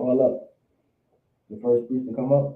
call up the first priest to come up.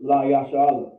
La Yasha Allah.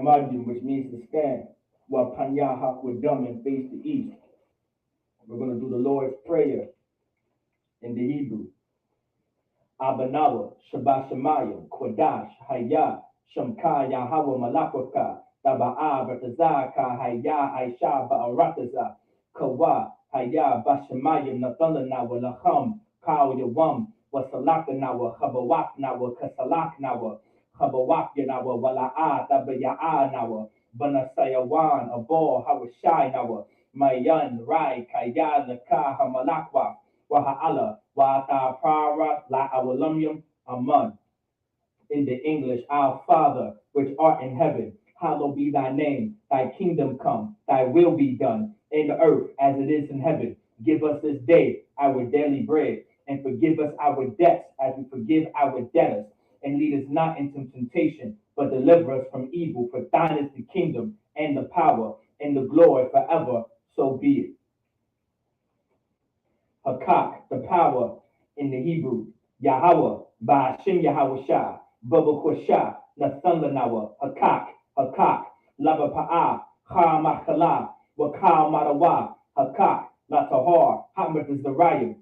Imagine, which means to stand, while Panyahak would dumb and face the east. We're going to do the Lord's Prayer in the Hebrew. Abanawa, Shabbat Shemayim, Kodash, Hayah, Shamka, Yahweh, Malakwaka, Taba'a, Ratazaka, Hayah, Aisha, Ba'arataza, Kawa, Hayah, Bashemayim, Nathalanawa, Lacham, Kau Yawam, Wasalakanawa, Habawaknawa, Kasalaknawa, Habawakanawa, Wala'a, Tabaya'anawa, Banasayawan, Abor, Hawashinawa, Mayan, Rai, Kaya, Laka, Hamalakwa, Waha'ala, Wa'ata Para, La Awalumyum, Aman. In the English, our Father, which art in heaven, hallowed be thy name. Thy kingdom come, thy will be done, in the earth as it is in heaven. Give us this day our daily bread, and forgive us our debts as we forgive our debtors. And lead us not into temptation, but deliver us from evil. For thine is the kingdom, and the power, and the glory forever. So be it. Hakak, the power in the Hebrew. Yahweh, Ba'ashem Yahweh Shah, Baba Kwasha, Nathunlanawa, Hakak, Hakak, Lava Pa'a, Ha Makala, Wakal Marawa, Hakak, La Tahar, Hamad is the Rayim,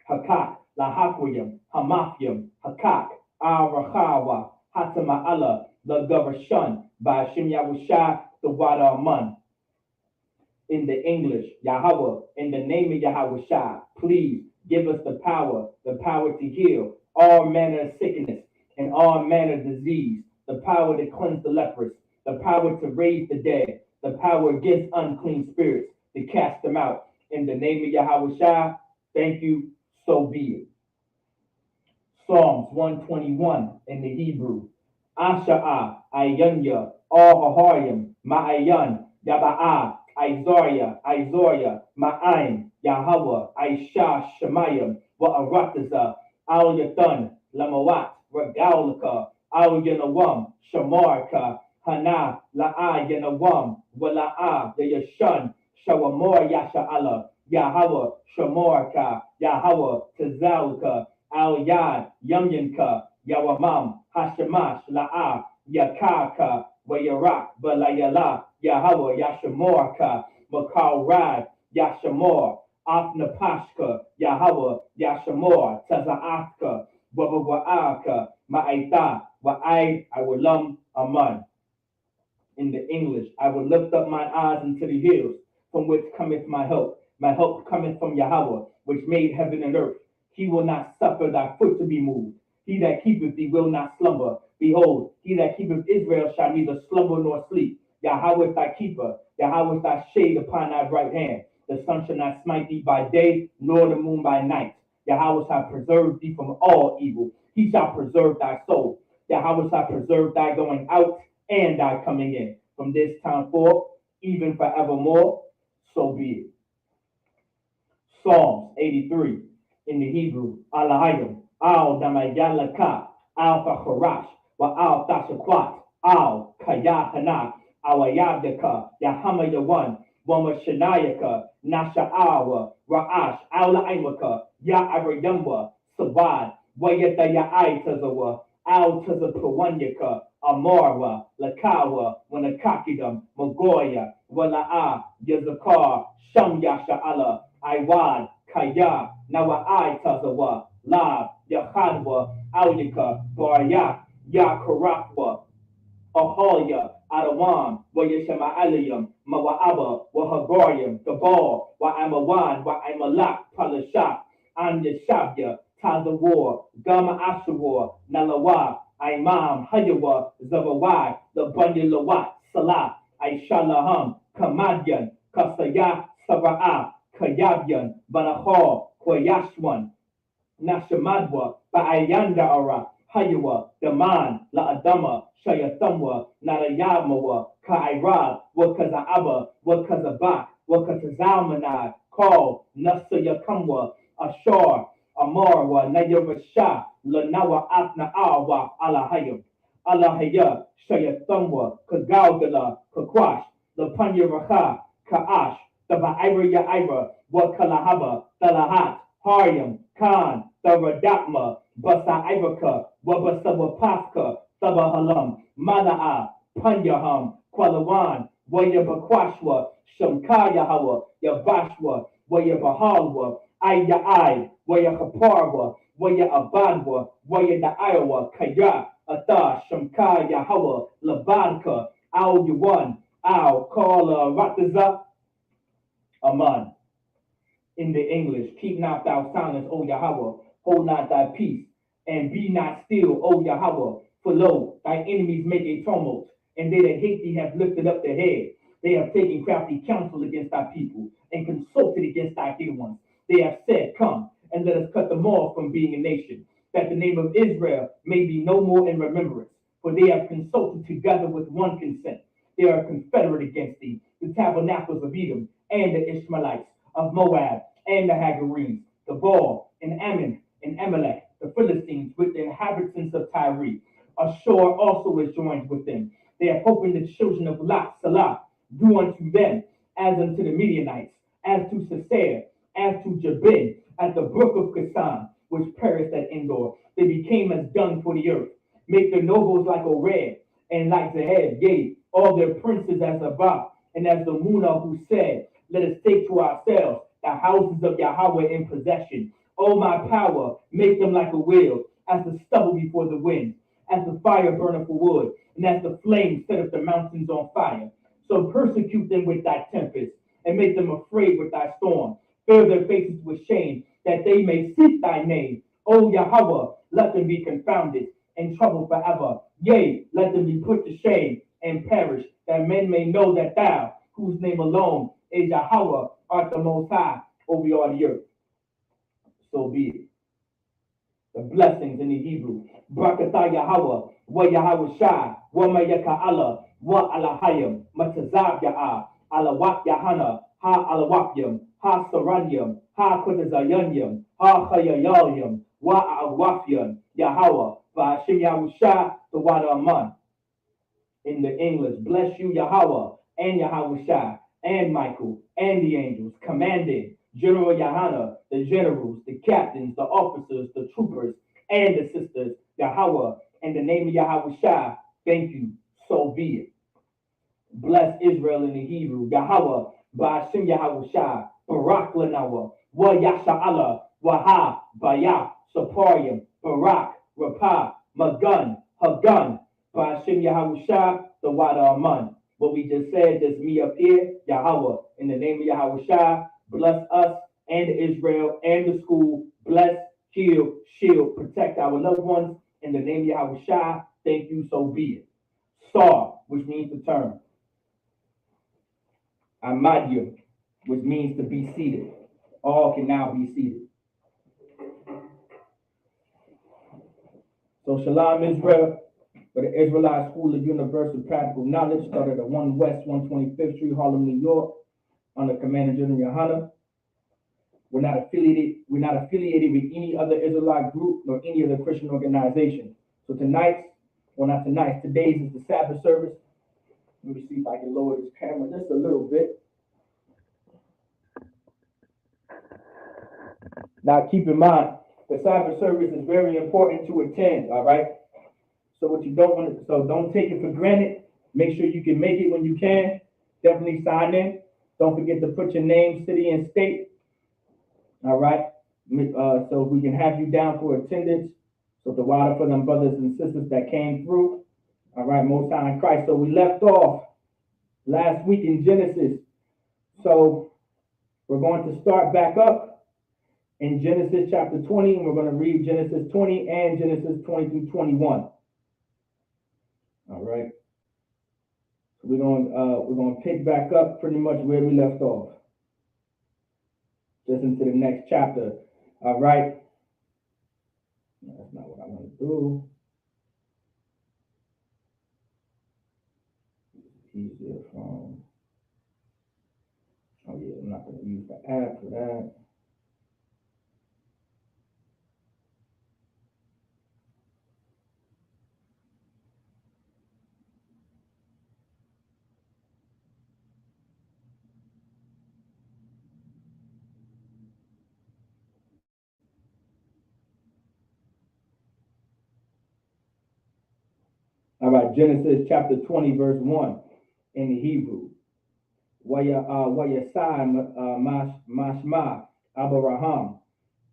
Hakak, La Hakwayim, Hamafyim, Hakak, Al Rahawa, Hatama Allah, the Gavashun, Ba'ashem Yahweh Shah, the Wada Aman. In the English, Yahweh, in the name of Yahweh Shah, please give us the power to heal all manner of sickness and all manner of disease, the power to cleanse the lepers, the power to raise the dead, the power against unclean spirits, to cast them out. In the name of Yahweh Shah, thank you, so be it. Psalms 121 in the Hebrew. Asha'a, Ayanya, All Haharim, Ma'ayan, Yaba'a, Izoria, Ma'aim, Yahweh, Aisha, Shemayim, Wa'arataza, Al Yathan, Lamawat, Regalika, Al Yanawam, Shamarka, Hana, La'a Yanawam, Wala'a, Yashun, Shawamor Yasha'ala, Yahweh, Shamarka, Yahweh, Tazalka, Al Yad, Yamyanka, Yawamam, Hashemash, La'a, Yakaka, Wayarak, Balayala, Yahweh, Yashamorka, Makal Rad, Yashamor, Afnapashka, Yahweh, Yashamor, Taza'aka, Wabawa'aka, Ma'aita, Wa'ai, Awalam, Aman. In the English, I will lift up my eyes into the hills, from which cometh my help. My help cometh from Yahweh, which made heaven and earth. He will not suffer thy foot to be moved. He that keepeth thee will not slumber. Behold, he that keepeth Israel shall neither slumber nor sleep. Yahweh is thy keeper. Yahweh is thy shade upon thy right hand. The sun shall not smite thee by day, nor the moon by night. Yahweh shall preserve thee from all evil. He shall preserve thy soul. Yahweh shall preserve thy going out and thy coming in. From this time forth, even forevermore, so be it. Psalms 83 in the Hebrew. Alahayim, Al Damayalaka, Al Fakharash, Wa Al Tashakwat, Al Kayahana, Awayadaka, Yahama Yawan, Wama Shanayaka, Nasha'awa, Ra'ash, Aula Aimaka, Ya'arayamba, Sawad, Wayata Ya'ai Tazawa, Al Tazapawanyaka, Amara, Lakawa, Wanakakidam, Magoya, Wala'a, Yazakar, Sham Yasha'ala, Iwad, Kaya, Nawa'ai Tazawa, Lab, Yahadwa, Aulika, Barya, Yakarakwa, Ahalia, Adawan, Wayashama Aliyam, Mawa'aba, Wahagariam, Gabal, Wa'amawan, Wa'amalak, Palashak, Anya Shabya, Tazawar, Gama Ashawar, Nalawa, Imam, Hayawa, Zawawai, the Bunyalawat, Salah, Aishalaham, Kamadyan, Kasaya, Saba'a, Kayabyan, Banahar, Koyashwan, Nashamadwa, Ba'ayanda Ara, Hayawa, Daman, La'adama, Shayathamwa, Narayamawa, Ka'ira, Wakaza'aba, Wakazabak, Wakazalmanai, Call, Nasayakamwa, Ashar, Amarwa, Nayavasha, Lanawa Asna Awa, Alahayam, Alahaya, Shayathamwa, Kagalgala, Kakwash, Lapanya Raha, Ka'ash, the Ba'ira Ya'ira, Wakalahaba, Talahat, Haryam, Khan, Tharadakma, Basa Ivaka, Wabasawapafka, Sabahalam, Mana'a, Panyaham, Kwalawan, Wayabakwashwa, Shamkayahawa, Yabashwa, Wayabahalwa, Aya'ai, Wayahaparwa, Wayabadwa, Wayada'awa, Kaya, Atha, Shamkayahawa, Labanka, Al Yuwan, Al Kala Rataza, Aman. In the English, keep not thou silence, O Yahweh, hold not thy peace, and be not still, O Yahweh, for lo, thy enemies make a tumult, and they that hate thee have lifted up their head. They have taken crafty counsel against thy people, and consulted against thy dear ones. They have said, come, and let us cut them off from being a nation, that the name of Israel may be no more in remembrance. For they have consulted together with one consent. They are confederate against thee, the tabernacles of Edom, and the Ishmaelites of Moab, and the Hagarenes, the Baal, and Ammon, and Amalek, the Philistines, with the inhabitants of Tyre. Ashur also is joined with them. They have opened the children of Lot, Salah, do unto them, as unto the Midianites, as to Sisera, as to Jabin, at the brook of Kasan, which perished at Endor. They became as dung for the earth. Make their nobles like Oreb, and like Zahab, yea, all their princes as Abba, and as the Munah who said, let us take to ourselves the houses of Yahweh in possession. O my power, make them like a wheel, as the stubble before the wind, as the fire burneth for wood, and as the flame setteth the mountains on fire. So persecute them with thy tempest, and make them afraid with thy storm. Fill their faces with shame, that they may seek thy name. O Yahweh, let them be confounded and troubled forever. Yea, let them be put to shame and perish, that men may know that thou, whose name alone is Yahweh, art the most high over all the earth. So be it. The blessings in the Hebrew. Brakatha Yahweh, wa Yahweh Shai, wa Mayaka Allah, wa Alahayim, Matazab Ya'ah, Alawak Yahana, ha Alawakyam, ha Saranyam, ha Kudazayanyam, ha Chayayalyam, wa Awafyan, Yahweh, va Hashem Yahushai, the water Aman. In the English, bless you Yahweh, and Yahweh Shai, and Michael, and the angels, commanding General Yahana, the generals, the captains, the officers, the troopers, and the sisters, Yahweh, in the name of Yahweh Shai, thank you, so be it. Bless Israel in the Hebrew, Yahweh, Ba'ashem Yahweh Shai, Barak Lanawa, Wa Yasha Allah, Waha, Bayah, Saparyam, Barak, Rapah, Magun, Hagun, Ba'ashem Yahweh Shai, the water Aman. What we just said, just me up here, Yahweh, in the name of Yahweh Shai, bless us and Israel and the school. Bless, heal, shield, protect our loved ones. In the name of Yahweh Shai, thank you, so be it. Sar, which means to turn. Amadia, which means to be seated. All can now be seated. So Shalom Israel, for the Israelite School of Universal Practical Knowledge, started at 1 West 125th Street, Harlem, New York, under Commander General Yohana. We're not affiliated with any other Israelite group nor any other Christian organization. So today's is the Sabbath service. Let me see if I can lower this camera just a little bit. Now keep in mind, the Sabbath service is very important to attend, all right? So don't take it for granted. Make sure you can make it when you can. Definitely sign in. Don't forget to put your name, city, and state. All right. So we can have you down for attendance. So the water for them brothers and sisters that came through. All right, Most High in Christ. So we left off last week in Genesis. So we're going to start back up in Genesis chapter 20, and we're going to read Genesis 20 and Genesis 20 through 21. All right. So we're going to pick back up pretty much where we left off, just into the next chapter. All right. No, that's not what I want to do. Easier from. Oh yeah, I'm not going to use the app for that. All right, Genesis chapter 20, verse 1 in the Hebrew. Wayasai mashma abraham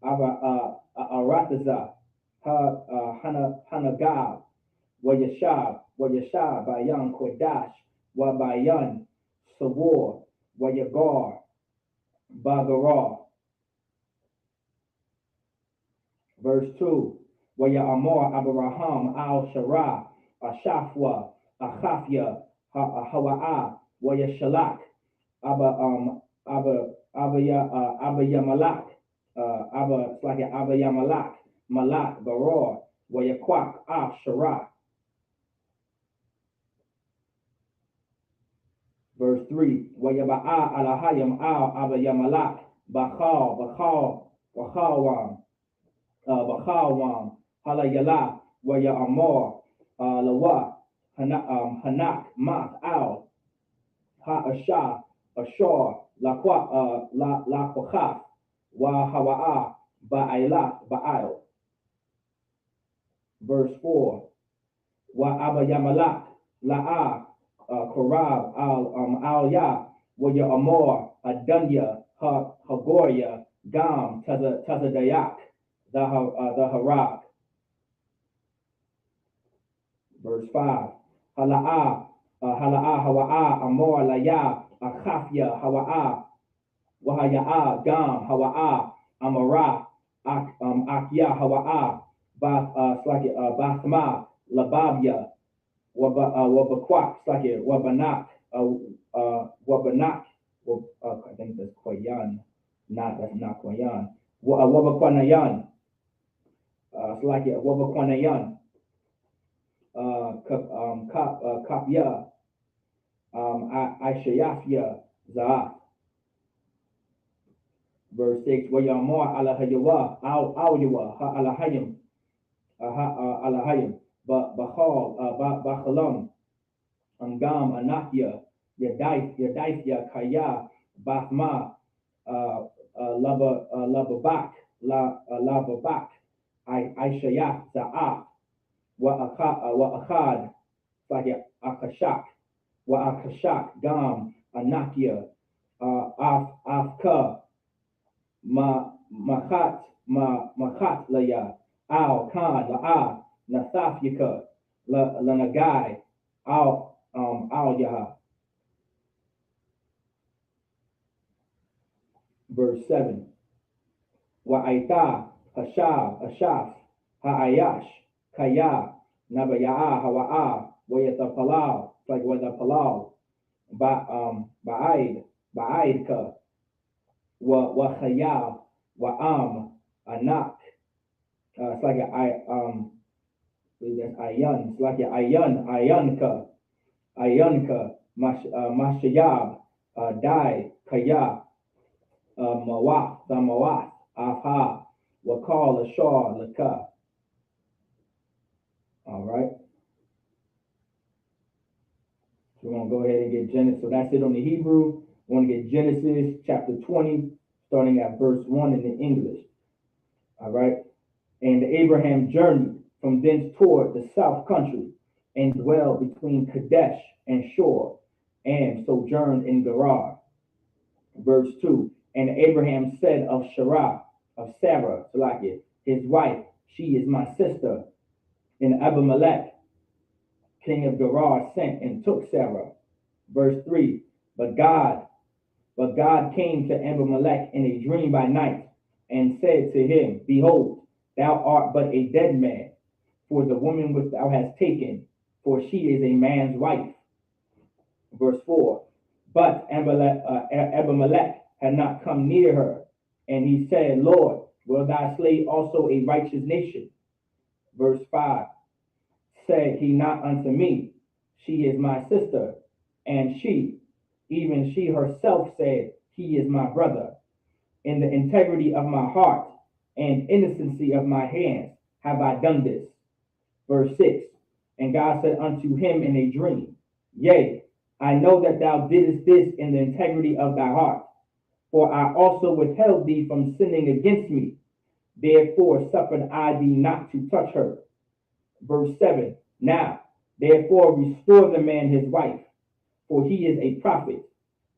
arataza hanagab wayashab bayan kodash wabayan sawor wayagar bagara. Verse 2. Waya Amor Abraham al Shara Ashafwa Achafya Hawa'a Waya Shalak Abayamalak Abayamalak Malak Baror Waya Kwak Af Shara. Verse 3. Waya Ba'a Alahayam al Abayamalak Bachal Bachawam, Halayala, Waya Amor, Lawa, Hanak, Mak, Al, Asha, Ashor, Lakwachaf, Wa Hawa'a, Ba'il. Verse 4. Wa Abayamalak, La'a, Korab, Al Ya, Waya Amor, Adunya, Hagoria, Gam, Tazadayak. The Harak. Verse 5. Hala'a Hawa'a Amor Laya Achafya Hawa'a Wahaya'a Gam Hawa'a Amara Akya Hawa'a Bathma Lababya Wabakwak Wabanak Wabanak I think that's Koyan. That's not Koyan. Wabakwanayan. Wabakwanayan, Kapya, Aishayafya, Za'af. Verse 6, Wayamor Alahayawa, Al-Yawa, Alahayim, Alahayim, Bachal, Bachalam, Gam, Anakya, Yadaifya, Kaya, Bathma, Lababak, Lababak, Aishayaf, Za'af, Wa'achad, Akashak, Wa'akashak, Gam, Anakia, Afka, Machat Laya, Al Khan, La'a, Nathafyaka, Lanagai, Al Yaha. Verse 7. Wa'aita, Ashaf, Ha'ayash, Kaya, Nabaya'a, Hawa'a, Wayatapalal, like Wayatapalal, Ba'aidka, Wachaya, Wa'am, Anak, it's like Ayan, it's like Ayanka, Mashayab, Dai, Kaya, Mawat, Afha, Wakal, Ashar, Laka. All right. So we're going to go ahead and get Genesis. So that's it on the Hebrew. We're going to get Genesis chapter 20, starting at verse 1 in the English. All right. And Abraham journeyed from thence toward the south country and dwelled between Kadesh and Shur and sojourned in Gerar. Verse 2. And Abraham said of Sarah, of Sarah, Salakia, his wife, she is my sister. And Abimelech, king of Gerar, sent and took Sarah. Verse 3, but God, but God came to Abimelech in a dream by night and said to him, behold, thou art but a dead man, for the woman which thou hast taken, for she is a man's wife. Verse 4, but Abimelech had not come near her, and he said, Lord, will thou slay also a righteous nation? Verse 5, said he not unto me, she is my sister, and she, even she herself said, he is my brother. In the integrity of my heart and innocency of my hands have I done this. Verse 6, and God said unto him in a dream, yea, I know that thou didst this in the integrity of thy heart, for I also withheld thee from sinning against me. Therefore suffered I thee not to touch her. Verse 7, now, therefore restore the man his wife, for he is a prophet,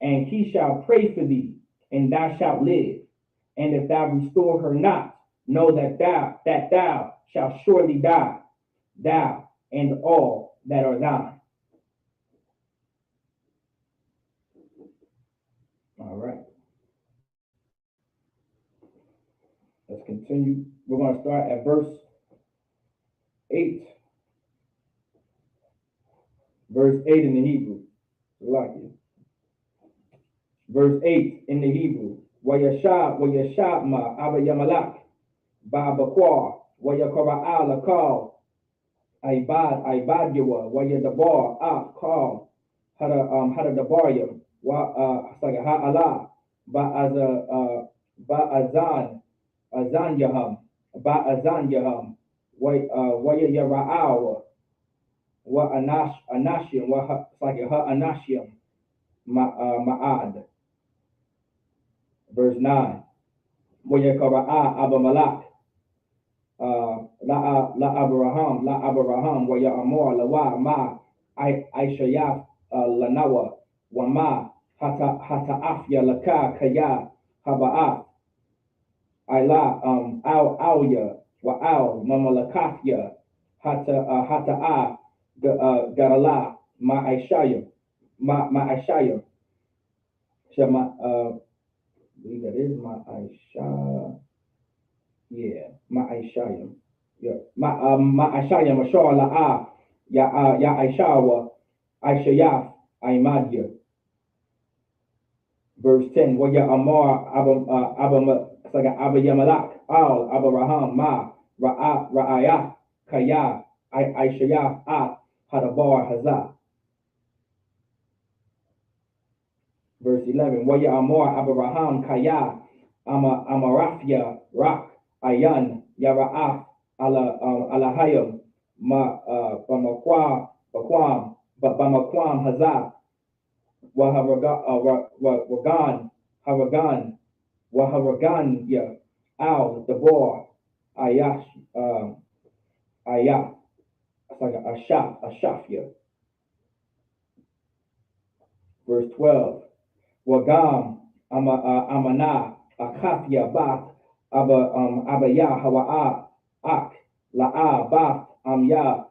and he shall pray for thee, and thou shalt live. And if thou restore her not, know that thou shalt surely die, thou and all that are thine. All right. Let's continue. We're going to start at verse 8. Verse 8 in the Hebrew. Verse 8 in the Hebrew. Wayashab ma Abba Yamalak Babakwa Wayakara ala call Ibad Yawa Wayadabar ah call Hada Dabaryam Ha Allah Azan Yaham Azan Yaham Wayara'awa wa Anashim wa Anashim Ma'ad. Verse 9. Wayakara'a Abamalak La Abraham wa Ya'amor Lawa Ma Aishayaf Lanawa wa Ma Hata'afya Laka Kaya Haba'af Ila Alya wa Al Mamalakafya Hata'a Garala Ma Aishayim Shema I believe that is my Aisha. Yeah, my Aishayim. Yeah, my Aishayim. Ashar la'a ya Aishawa Aishayaf Aimadya. Verse 10. Wa ya Amar Abba Yamalak Al Abraham Ma Ra'ayah Kaya Aishayaf At Hadabar Hazah. Verse 11, Waya Amor Abraham Kaya Amarafia Rak Ayan Yara'af Alahayim Bamakwam Hazah Waharagan Ya Al Dabor Ayash Ayah Ashafya. Verse 12. Wagam Amana Akafia Bath Abaya Hawa'a Ak La'a Bath Amya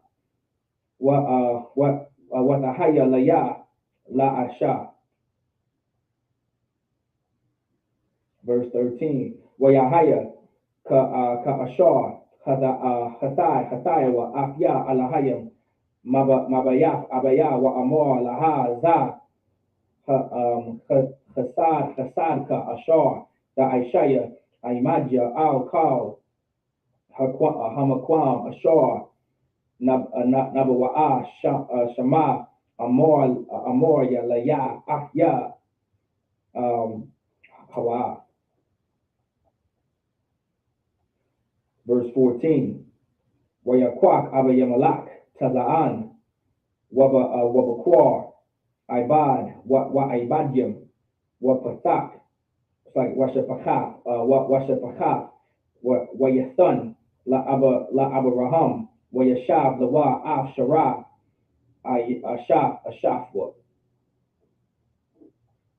Watahaya Laya La Asha. Verse 13. Wayahaya Ka Ashar Hathai wa Afya Alahayim Mabayaf Abaya wa Amor Laha Za Hasad ka Ashar da Aishaya Aimadja Al Kal Hamakwam Ashar Nabawa'a Shama Amorya Laya Ahya Hawa. Verse 14. Wayakwak Abayamalak Tazaan Wabakwar Ibad, wa Ibadyam, wa Pathak, it's like Washapakaf, wa Yathan, La Abraham, wa Yashab, the Wa Af Shara, Ashafwa.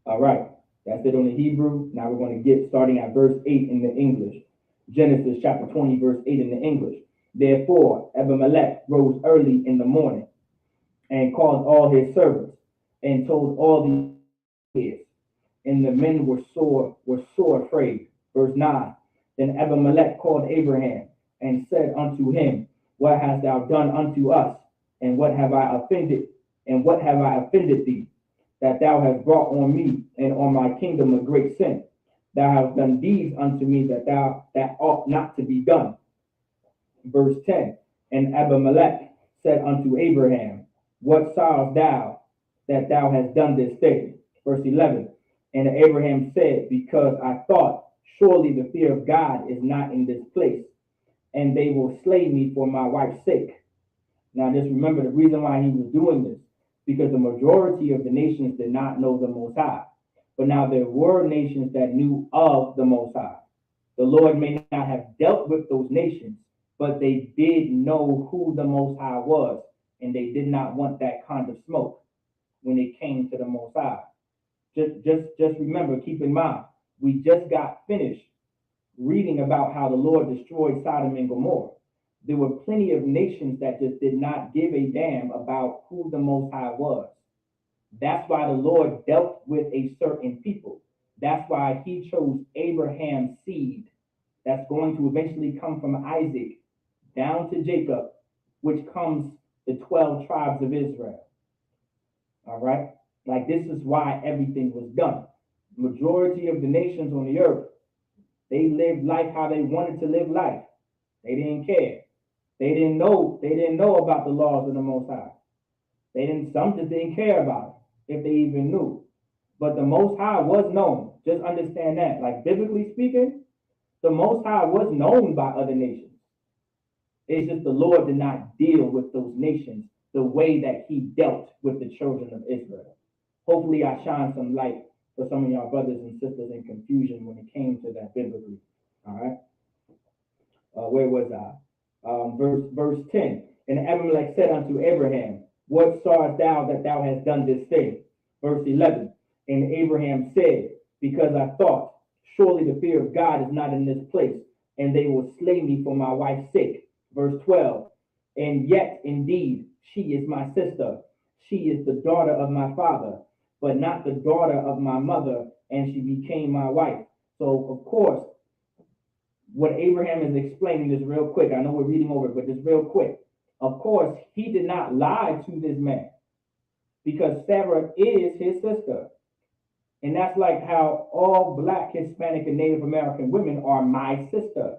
All right, that's it on the Hebrew. Now we're going to get starting at verse 8 in the English. Genesis chapter 20, verse 8 in the English. Therefore, Abimelech rose early in the morning and called all his servants and told all the ears. And the men were sore afraid. Verse 9. Then Abimelech called Abraham and said unto him, What hast thou done unto us? And what have I offended? And what have I offended thee? That thou hast brought on me and on my kingdom a great sin. Thou hast done deeds unto me that ought not to be done. Verse 10. And Abimelech said unto Abraham, What sawest thou that thou hast done this thing? Verse 11. And Abraham said, Because I thought, surely the fear of God is not in this place, and they will slay me for my wife's sake. Now just remember the reason why he was doing this, because the majority of the nations did not know the Most High. But now there were nations that knew of the Most High. The Lord may not have dealt with those nations, but they did know who the Most High was, and they did not want that kind of smoke when it came to the Most High. Just remember, keep in mind, we just got finished reading about how the Lord destroyed Sodom and Gomorrah. There were plenty of nations that just did not give a damn about who the Most High was. That's why the Lord dealt with a certain people. That's why he chose Abraham's seed that's going to eventually come from Isaac down to Jacob, which comes the 12 tribes of Israel. All right? Like this is why everything was done. Majority of the nations on the earth, they lived life how they wanted to live life. They didn't care. They didn't know about the laws of the Most High. Some just didn't care about it, if they even knew. But the Most High was known. Just understand that. Like biblically speaking, the Most High was known by other nations. It's just the Lord did not deal with those nations the way that he dealt with the children of Israel. Hopefully I shine some light for some of y'all brothers and sisters in confusion when it came to that biblically. All right. Where was I? Verse 10. And Abimelech said unto Abraham, What sawest thou that thou hast done this thing? Verse 11. And Abraham said, Because I thought, surely the fear of God is not in this place, and they will slay me for my wife's sake. Verse 12. And yet, indeed, she is my sister. She is the daughter of my father, but not the daughter of my mother, and she became my wife. So, of course, what Abraham is explaining is real quick. I know we're reading over it, but just real quick. Of course, he did not lie to this man because Sarah is his sister. And that's like how all Black, Hispanic, and Native American women are my sister,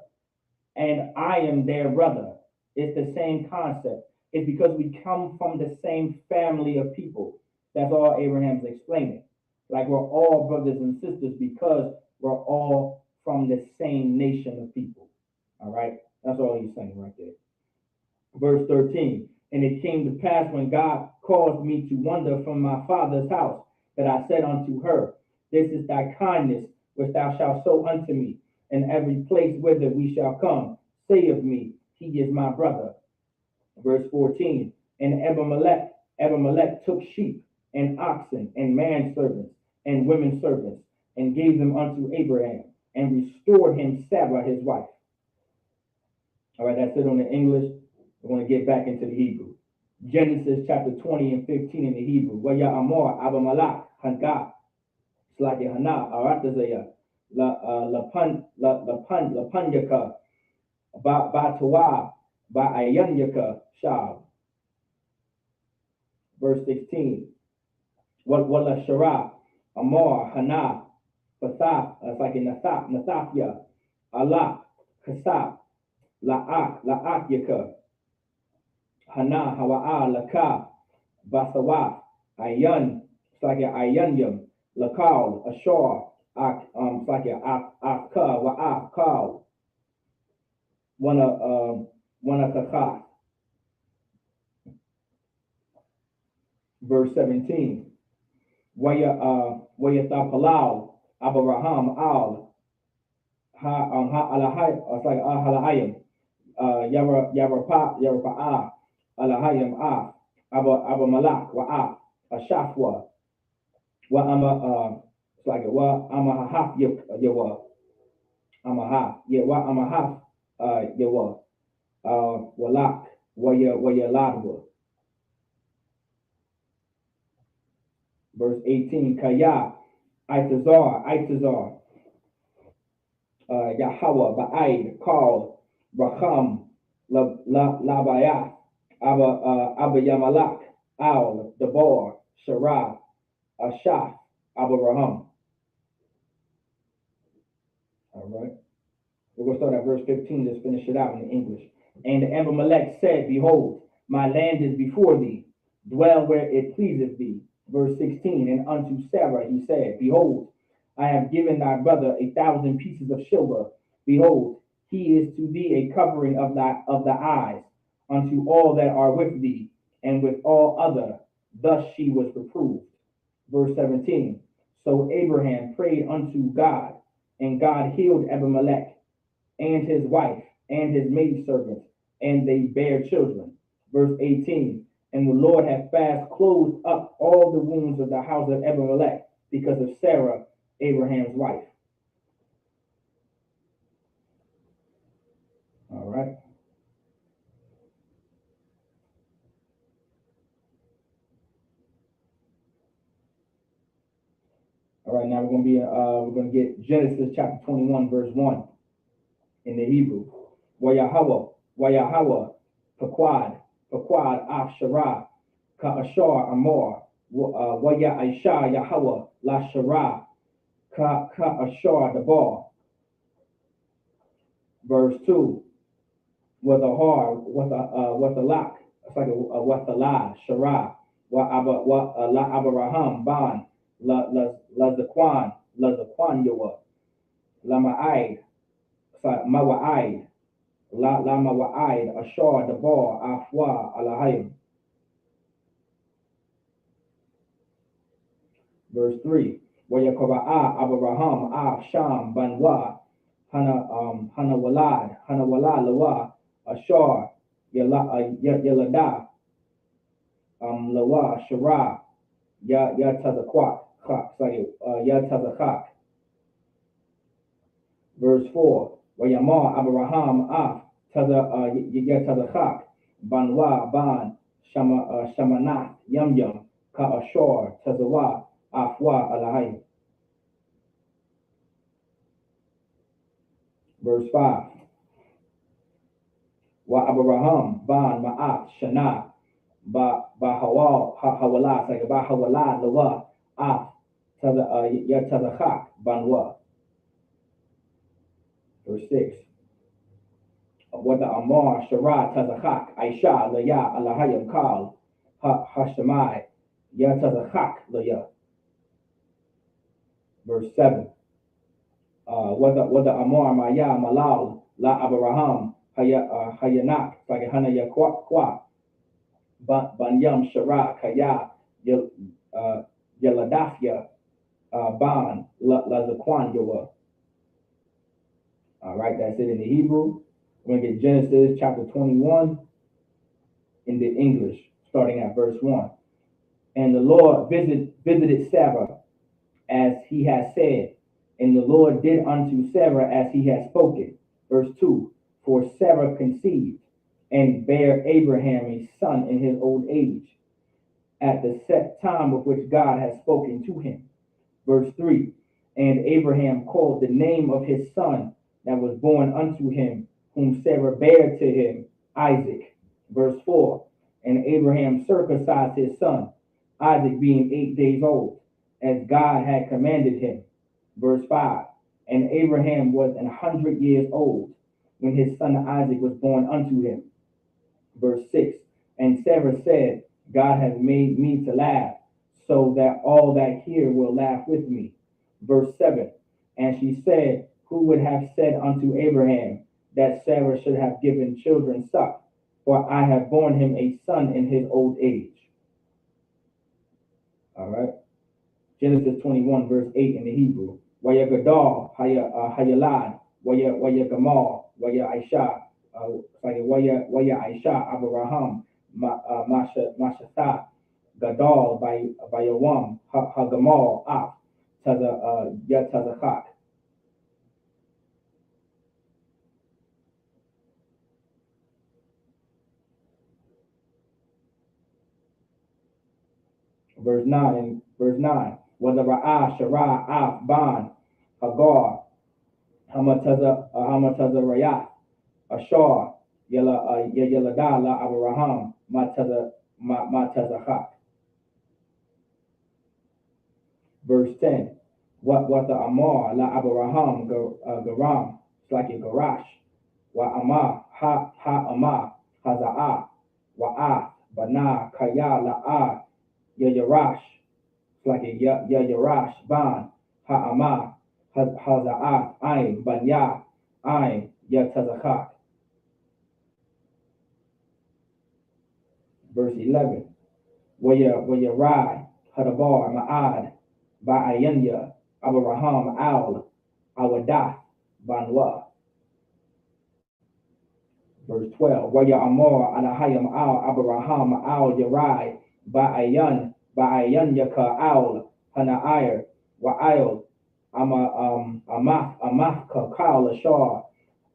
and I am their brother. It's the same concept. It's because we come from the same family of people. That's all Abraham's explaining. Like we're all brothers and sisters because we're all from the same nation of people. All right? That's all he's saying right there. Verse 13. And it came to pass when God caused me to wander from my father's house, that I said unto her, This is thy kindness which thou shalt sow unto me, and every place whither we shall come, say of me, He is my brother. Verse 14. And Abimelech took sheep and oxen and manservants and women servants, and gave them unto Abraham, and restored him Sarah his wife. All right, that's it on the English. We're going to get back into the Hebrew. Genesis chapter 20 and 15 in the Hebrew. Waya amor Abimelech hanga slaki hana aratazaya lapanyaka batawa ba'ayanyaka shab. Verse 16. Wala shara amor hana fasaf. That's like in nasafya Allah kasaf la'ak yaka hana hawa'a laka basawa ayan. It's like ayanyam lakal ashar it's like afka wa afkal one kaka. Verse 17. Waya tapalau abraham al ha alahai. It's like halayim yarapa alahayim abamalak wa ashafwa wa ama it's like wa ama haf yawa Amaha. Yewa Amaha. Yewa. Walak. Waya Ladwa. Verse 18. Kaya. Itazar. Yahweh, Ba'aid, called Racham, Labaya, Abba Yamalak, Al, Debar, Shara, Ashah, Abba Raham. All right. We're going to start at verse 15. Let's finish it out in English. And Abimelech said, Behold, my land is before thee. Dwell where it pleaseth thee. Verse 16. And unto Sarah he said, Behold, I have given thy brother 1,000 pieces of silver. Behold, he is to thee a covering of the eyes unto all that are with thee, and with all other. Thus she was reproved. Verse 17. So Abraham prayed unto God, and God healed Abimelech and his wife and his maidservant, and they bare children. Verse 18. And the Lord had fast closed up all the wounds of the house of Abimelech because of Sarah, Abraham's wife. All right. All right, now we're gonna get Genesis chapter 21, verse 1 in the Hebrew. Wayahawa, Pequad, Af Shara, Ka'ashar Amor, Waya Aisha Yahweh, La Shara, Ka'ashar Dabar. Verse 2, with a har, with a lock, it's like with a la, Shara, la Abraham, Ban, la Zaquan Yawa, la Ma'aid, Mawa'aid, la Mawa'aid, Ashar, Dabar, Afwa, Alahayim. Verse 3, Wayakoba'a, Abraham, Af, Sham, Banwa, Hanawalad, Lawa, Ashar, Yalada, Lawa, Shara, Yatazakwak, Yatazakak. Verse 4, Wayamar, Abraham, Af, Yatazakak, Banwa, Ban, Shamanath, Yum, Ka Ashar, Tazawa, Afwa, Alahai. Verse 5, Wa Abraham, Ban, Ma'at, Shana, Hawala, it's like Hawala, Lawa, Af, Yatazakak, Banwa. Verse 6, Wada Amar, Shara, Tazakak, Aisha, Laya, Alahayim, Kal, Hashamai, Yatazakak, Laya. Verse 7, Wada Amar, Maya, Malal, La Abraham, Hayanak, like Hanaya Kwa, Banyam, Shara, Kaya, Yaladafia, Ban, La Zakwan, Yawa. All right, that's it in the Hebrew. We're going to get Genesis chapter 21 in the English, starting at verse 1. And the Lord visited Sarah as he had said, and the Lord did unto Sarah as he had spoken. Verse 2, for Sarah conceived and bare Abraham a son in his old age, at the set time of which God had spoken to him. Verse 3, and Abraham called the name of his son that was born unto him, whom Sarah bare to him, Isaac. Verse 4, and Abraham circumcised his son, Isaac being 8 days old, as God had commanded him. Verse 5, and Abraham was 100 years old when his son Isaac was born unto him. Verse 6, and Sarah said, God has made me to laugh, so that all that hear will laugh with me. Verse 7, and she said, who would have said unto Abraham that Sarah should have given children suck? For I have borne him a son in his old age. All right. Genesis 21, verse 8 in the Hebrew. Waya Gadal, Hayalad, Waya Gamal, Waya Aisha, Waya Aisha, Abraham, Mashatha, Gadal, by Yawam, Hagamal, Af, Tazakak. verse 9. Whether Ra'ah, Shara, Af, Ban, Hagar, Hamataza Rayah, Ashar, Yelada, La Abraham, Matazahak. Verse 10. What the Amar, La Abraham, Garam, it's like a Garash. Wa Amar, Ha Amar, Haza'ah, Wa'ah, Bana, Kaya, La'ah, Yarash, it's like a Yarash, Ban, Ha Amar, Haza'ah, Ain, Banya, Ain, Yatazahak. Verse 11. Wayarai, Hadabar, Ma'ad, Ba'ayanya, Abraham, Al, Awadah, Banwa. Verse 12. Waya Amor, Anahayam, Al, Abraham, Al, Yarai, Ba'ayan Yaka, Al, Hana'ir, Wa'il, Amach, Kakal, Ashar,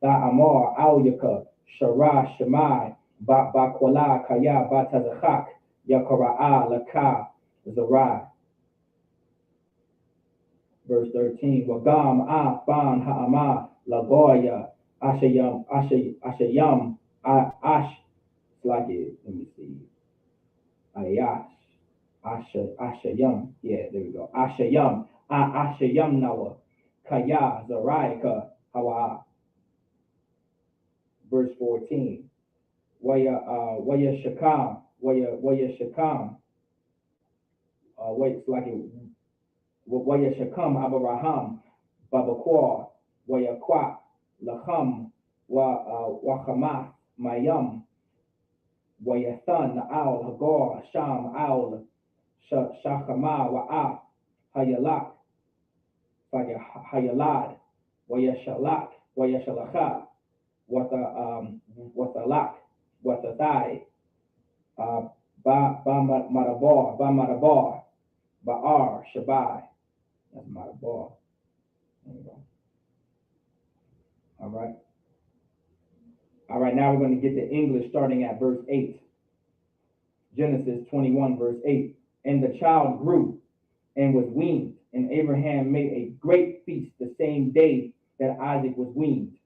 Amor, Al Yaka, Shara, Shemai, Bakwala, Kaya, Batazachak, Yakara'a, Laka, Zarai. Verse 13. Wagam, Ban, Ha'ama, Lagoya, Ashayam, Ash, like it, let me see, Ayash, Ashayam, yeah, there we go, Ashayam, Ashayam Nawa, Kaya, Zaraika, Hawa. Verse 14. Waya Shakam, Waya Shakam, wait, like it, Waya Shakam, Abraham, Babakwa, Waya Kwa, Lacham, Wachamath, Mayam, Wayathan, Al, Hagar, Sham, Al, Shachama, Wa'af, Hayalak, Hayalad, Wayashalak, Wayashalakha, Watalak, Watathai, Marabar, Ba'ar, Shabai. That's Marabar. There we go. All right. All right, now we're going to get the English starting at verse 8. Genesis 21, verse 8. And the child grew and was weaned, and Abraham made a great feast the same day that Isaac was weaned.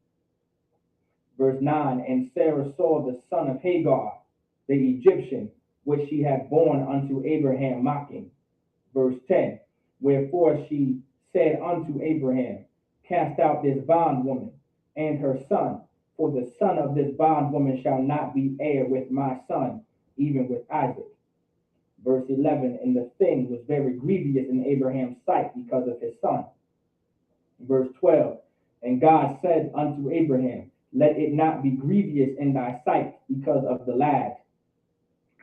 Verse 9. And Sarah saw the son of Hagar, the Egyptian, which she had borne unto Abraham, mocking. Verse 10. Wherefore she said unto Abraham, cast out this bondwoman and her son, for the son of this bondwoman shall not be heir with my son, even with Isaac. Verse 11. And the thing was very grievous in Abraham's sight because of his son. Verse 12. And God said unto Abraham, let it not be grievous in thy sight because of the lad,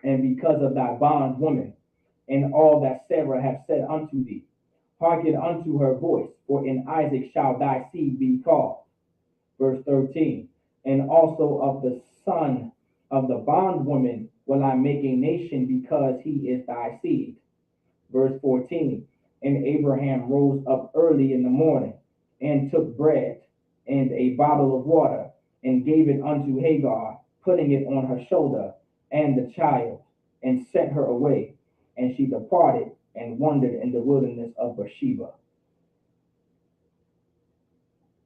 and because of thy bondwoman, and all that Sarah hath said unto thee. Hearken unto her voice, for in Isaac shall thy seed be called. Verse 13. And also of the son of the bondwoman will I make a nation, because he is thy seed. Verse 14. And Abraham rose up early in the morning, and took bread and a bottle of water, and gave it unto Hagar, putting it on her shoulder, and the child, and sent her away. And she departed and wandered in the wilderness of Beersheba.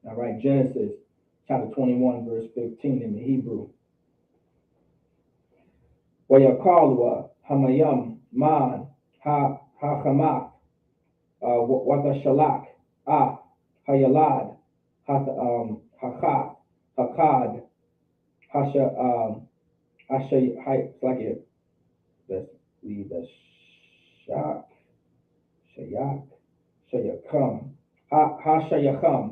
All right, Genesis chapter 21, verse 15 in the Hebrew. Wayakalwa, Hamayam, Man, Ha-Hamath, Watashalak, Hayalad, Hakad, it's like it. Let's leave the Shayakam, Shayakam.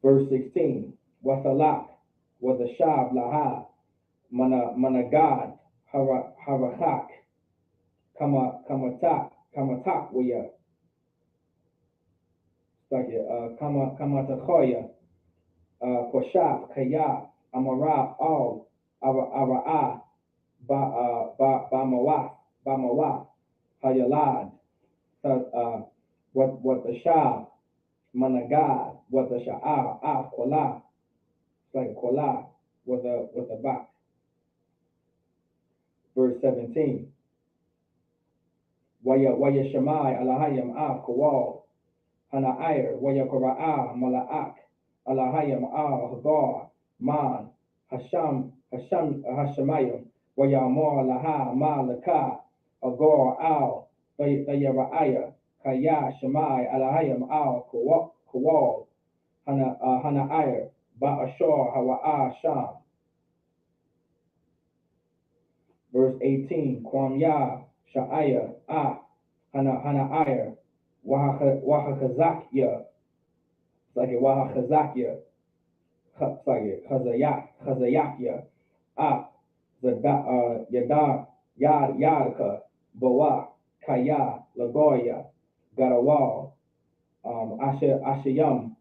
Verse 16. Wasalak, Wadashab Laha, Managad, Harachak, Kamatak, Waya. Like it, Kamatakoya, Koshab, Kaya, Amara, Al, Ara'a, Bamawa, Hayalad, what the Shab, Managad, what the Sha'ar, Kola, like Kola, with the back. Verse 17. Waya Shemai Alahayam Av Kawal, Hana Ayer, Waya Kora'a Mala'ak, Alahayam Al Hagar, Man, Hashemayim, Waya Amor Laha Malaka, Agar Al, Tayara'aya, Kaya Shemai Alahayam Al Kawal, Hana Ayer, Ba'ashar Hawa'a Sham. Verse 18, Kwam Ya Sha'aya Ah Hana Ayer Wahakazakya, it's like it Wahakazakya, it's like it Khazayakya Ah Yada Yadka Bawa Kaya Lagoya Garawal Ashayam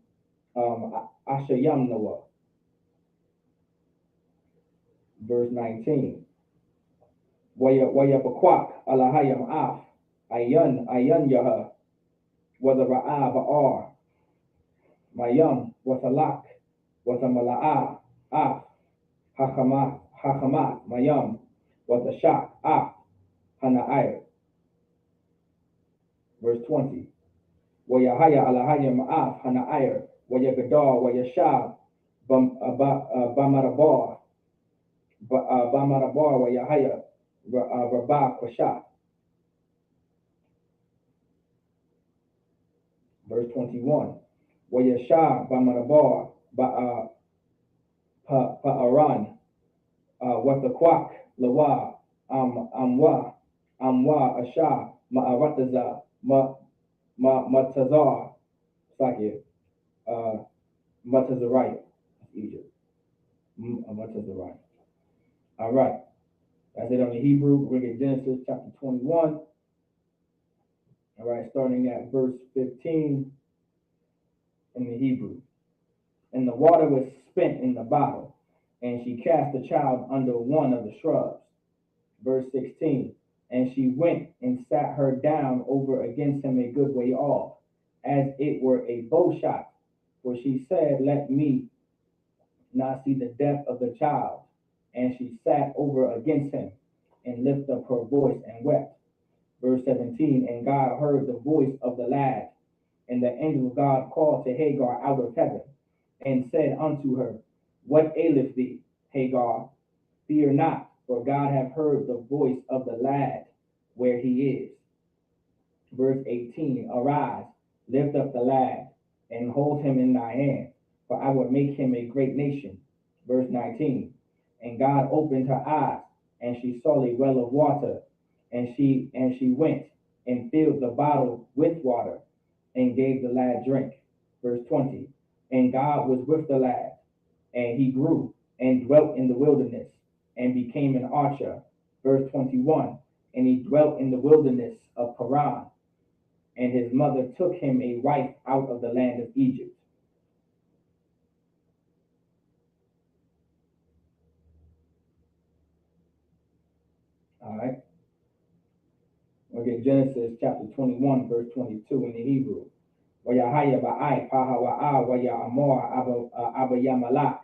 Ashayam Noah. Verse 19, Waya Bakwak Alahayam Af Ayan Yaha whether Ra'a Ba'ar, Mayam, Wasalak, Wasamala'a, Ah, Hachamat, Mayam, Wasashak, Ah, Hana'ir. Verse 20. Wayahaya Alahaya Ma'af, Hana'ir, Wayagadar, Wayashab, Bamarabar, Wayahaya, Rabah, Kwashak. Verse 21. Wayashah Bamarabar Pa'aran Watakwak Lawa Amwa Asha Ma'arataza Matazar Sakir Matazarite, Egypt. Matazarite. All right. That's it on the Hebrew. We're going to Genesis chapter 21. All right, starting at verse 15 in the Hebrew. And the water was spent in the bottle, and she cast the child under one of the shrubs. Verse 16, and she went and sat her down over against him a good way off, as it were a bow shot. For she said, let me not see the death of the child. And she sat over against him, and lifted up her voice and wept. Verse 17, and God heard the voice of the lad, and the angel of God called to Hagar out of heaven, and said unto her, what aileth thee, Hagar? Fear not, for God hath heard the voice of the lad where he is. Verse 18, arise, lift up the lad, and hold him in thy hand, for I will make him a great nation. Verse 19, and God opened her eyes, and she saw a well of water, and she went and filled the bottle with water, and gave the lad drink. Verse 20, and God was with the lad, and he grew, and dwelt in the wilderness, and became an archer. Verse 21, and he dwelt in the wilderness of Paran, and his mother took him a wife out of the land of Egypt. All right. Okay, Genesis chapter 21, verse 22 in the Hebrew. Wayahaya ba'ai pahawa'a waya amor abayamalak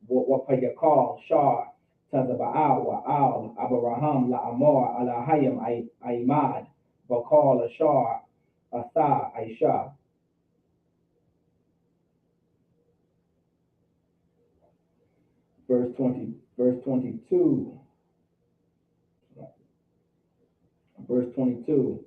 wapayakal shar tazaba'al wa'al abraham la amor alahayam aimad bakal ashar asa aisha. Verse 22. Verse 22.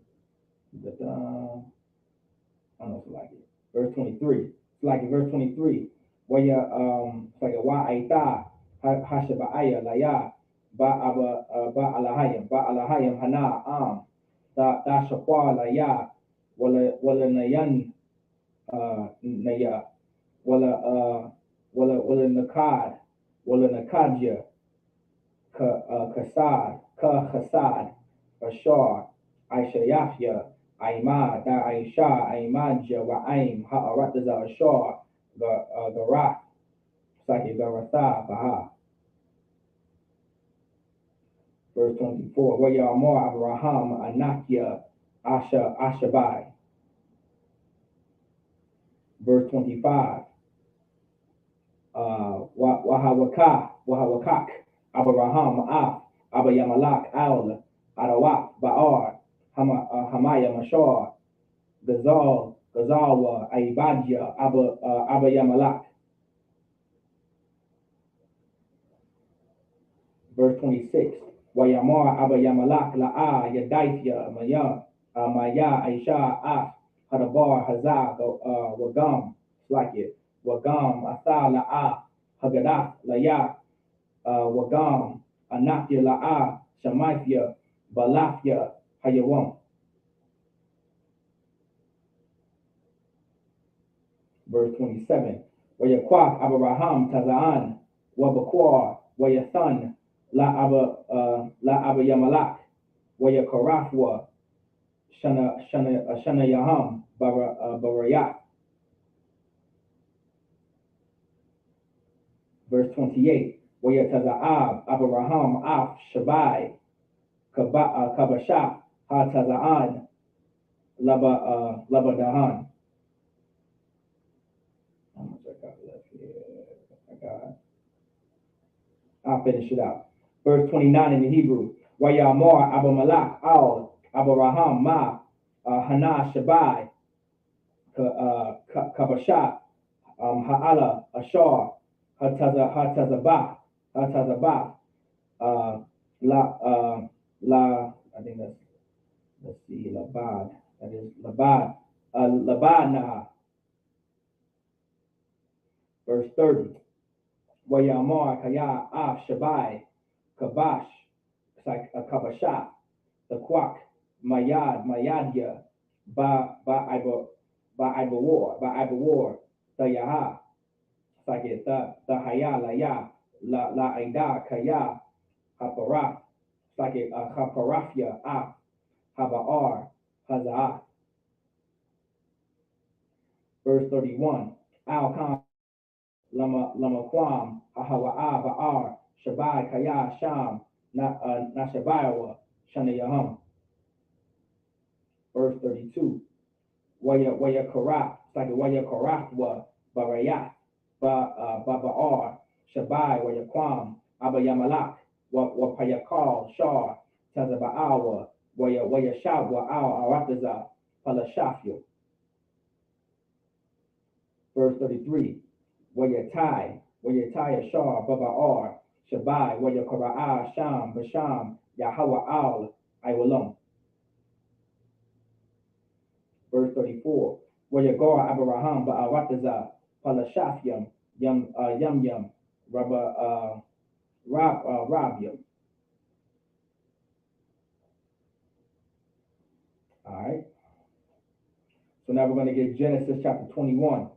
I don't know if it's like it. Verse 23. It's like it. Verse 23. Where you it's like a wa'aita hashaba'aya laya ba'alahayam hana da shaqwa laya wala nayan naya wala nakad wala nakadja kasad ka khasad ashar aishayafya Aima, da Aisha, Aimaja, Wa'aim, Ha'arataza Ashar, Garak, Saki Garatha, Baha. Verse 24, where Yamor Abraham, Anakia, Ashabai. Verse 25, Wahawakak, Abraham, Abayamalak, Al, Harawak, Ba'ar, Hamaya, Mashar, Gazawa, Aibadja, Abba Yamalak. Verse 26. Wayamar Abba Yamalak, La'a, Yadaithya, Maya, Aisha, Af, Hadabar, Hazak, Wagam, Slakia, Wagam, Asa, La'a, Hagadah, Laya, Wagam, Anafia, La'a, Shemaithia, Balafia, Hayawam. Verse 27. Wayakwak, Abraham, Tazaan, Wabakwar, Wayathan, La Abba Yamalak, Wayakarafwa, Shana Yaham, Barayat. Verse 28. Wayataza'ab, Abraham, Af, Shabai, Kabashah, Ha Taza'an, Labadahan. How much I got left here? I'll finish it out. Verse 29 in the Hebrew. Wayamor Abu Malak Al Abraham Ma Hana Shabai Kabashat Ha'ala Ashar Hatazabah La I think that's let's see Labad. That is Labad Labadna. Verse 30. Wayamor Kaya Af Shabai Kabash Kabashat the Kwak Mayadya Ibawar the Yaha Sakit the Haya La Aida Kaya Haparaf Sakit Haparafia Af Habaar Hazah. Verse 31. Al Khan Lama Kwam Hahawa'a Ba'ar Shabai Kaya Sham Nashabayawa Shanayaham. Verse 32. Waya Karat, like Waya Karatwa Barayat Ba'ar Shabai Waya Kwam Abba Yamalak Wapayakal Shar Tazaba'awa Waya Shabwa Al Arataza Palashafio. Verse 33. Wayatai Ashar Baba'ar Shabai Wayakara'a Sham Basham Yahawa Al Iwalam. Verse 34. Wayagar Abraham Ba'arataza Palashafyam Yam Rabyam. All right. So now we're going to get Genesis chapter 21.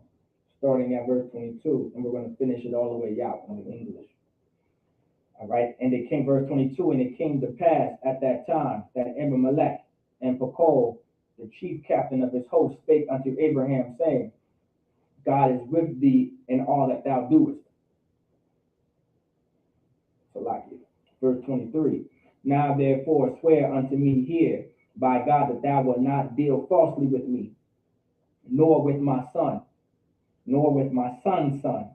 Starting at verse 22, and we're going to finish it all the way out in English. All right, and it came, verse 22, and it came to pass at that time that Abimelech and Phicol, the chief captain of his host, spake unto Abraham, saying, God is with thee in all that thou doest. So like it. Verse 23, now therefore swear unto me here by God that thou wilt not deal falsely with me, nor with my son, nor with my son's son,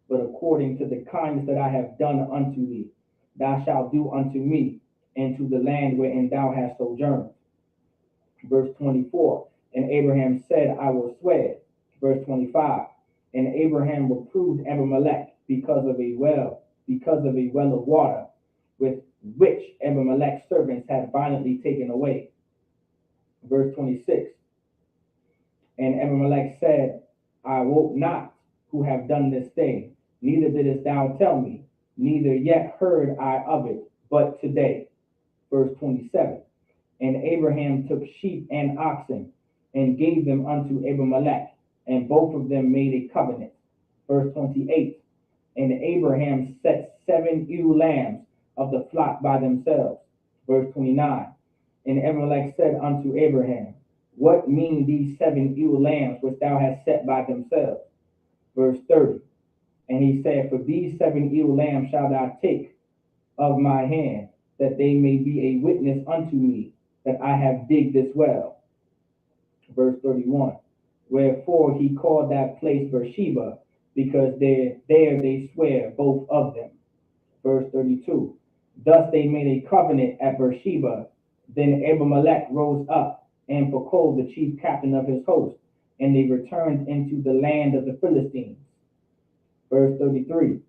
but according to the kindness that I have done unto thee, thou shalt do unto me, and to the land wherein thou hast sojourned. Verse 24, and Abraham said, I will swear. Verse 25, and Abraham reproved Abimelech because of a well of water, with which Abimelech's servants had violently taken away. Verse 26, and Abimelech said, I wot not who have done this thing, neither didst thou tell me, neither yet heard I of it, but today. Verse 27. And Abraham took sheep and oxen, and gave them unto Abimelech, and both of them made a covenant. Verse 28. And Abraham set 7 ewe lambs of the flock by themselves. Verse 29. And Abimelech said unto Abraham, what mean these 7 ewe lambs which thou hast set by themselves? Verse 30. And he said, for these 7 ewe lambs shalt thou take of my hand, that they may be a witness unto me that I have digged this well. Verse 31. Wherefore he called that place Beersheba, because there they swear both of them. Verse 32. Thus they made a covenant at Beersheba, Then Abimelech rose up, and Phicol, the chief captain of his host, and they returned into the land of the Philistines. Verse 33.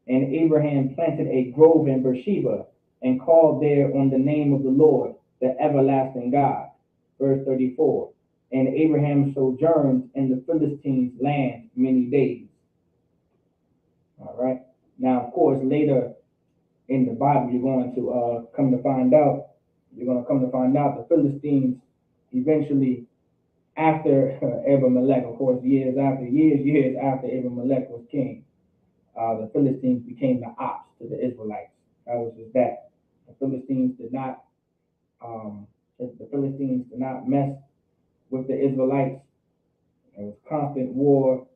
And Abraham planted a grove in Beersheba, and called there on the name of the Lord, the everlasting God. Verse 34. And Abraham sojourned in the Philistines' land many days. All right. Now, of course, later in the Bible, you're going to come to find out, the Philistines eventually, after Abimelech, of course, years after Abimelech was king, the Philistines became the ops to the Israelites. That was just that. The Philistines did not mess with the Israelites. There was constant war.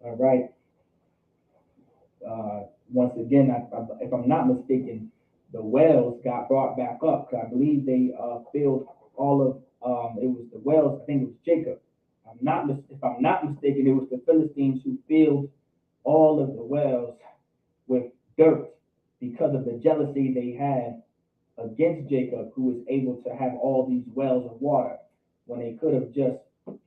All right. Once again, if I'm not mistaken, the wells got brought back up because I believe they filled all of it was the wells. I think it was Jacob. If I'm not mistaken, it was the Philistines who filled all of the wells with dirt because of the jealousy they had against Jacob, who was able to have all these wells of water when they could have just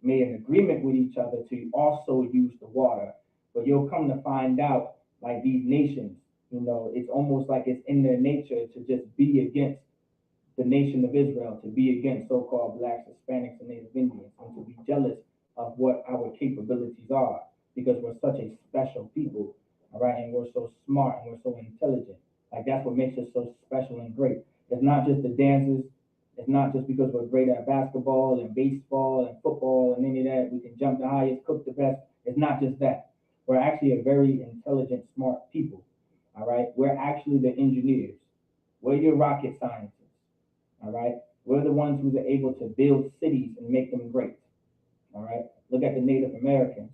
made an agreement with each other to also use the water. But you'll come to find out, like these nations, it's almost like it's in their nature to just be against the nation of Israel, to be against so-called blacks, Hispanics, and Native Indians, and to be jealous of what our capabilities are, because we're such a special people, all right, and we're so smart and we're so intelligent. Like that's what makes us so special and great. It's not just the dances. It's not just because we're great at basketball and baseball and football and any of that. We can jump the highest, cook the best. It's not just that. We're actually a very intelligent, smart people. All right. We're actually the engineers. We're your rocket scientists. All right. We're the ones who are able to build cities and make them great. All right. Look at the Native Americans,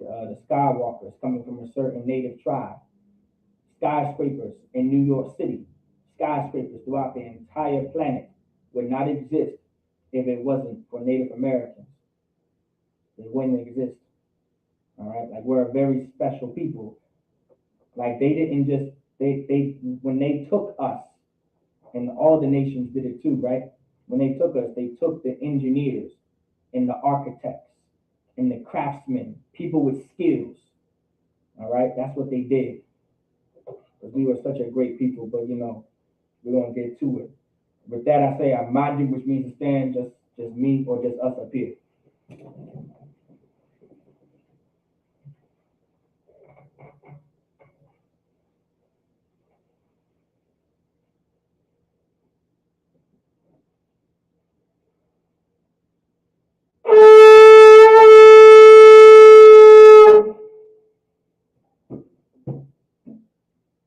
the Skywalkers coming from a certain native tribe, skyscrapers in New York City, skyscrapers throughout the entire planet would not exist if it wasn't for Native Americans. They wouldn't exist. All right. Like we're a very special people. Like they didn't just they when they took us, and all the nations did it too, right? When they took us, they took the engineers and the architects and the craftsmen, people with skills. All right, that's what they did. Because we were such a great people, but we're gonna get to it. With that, I say Amadi, which means to stand, just me or just us up here.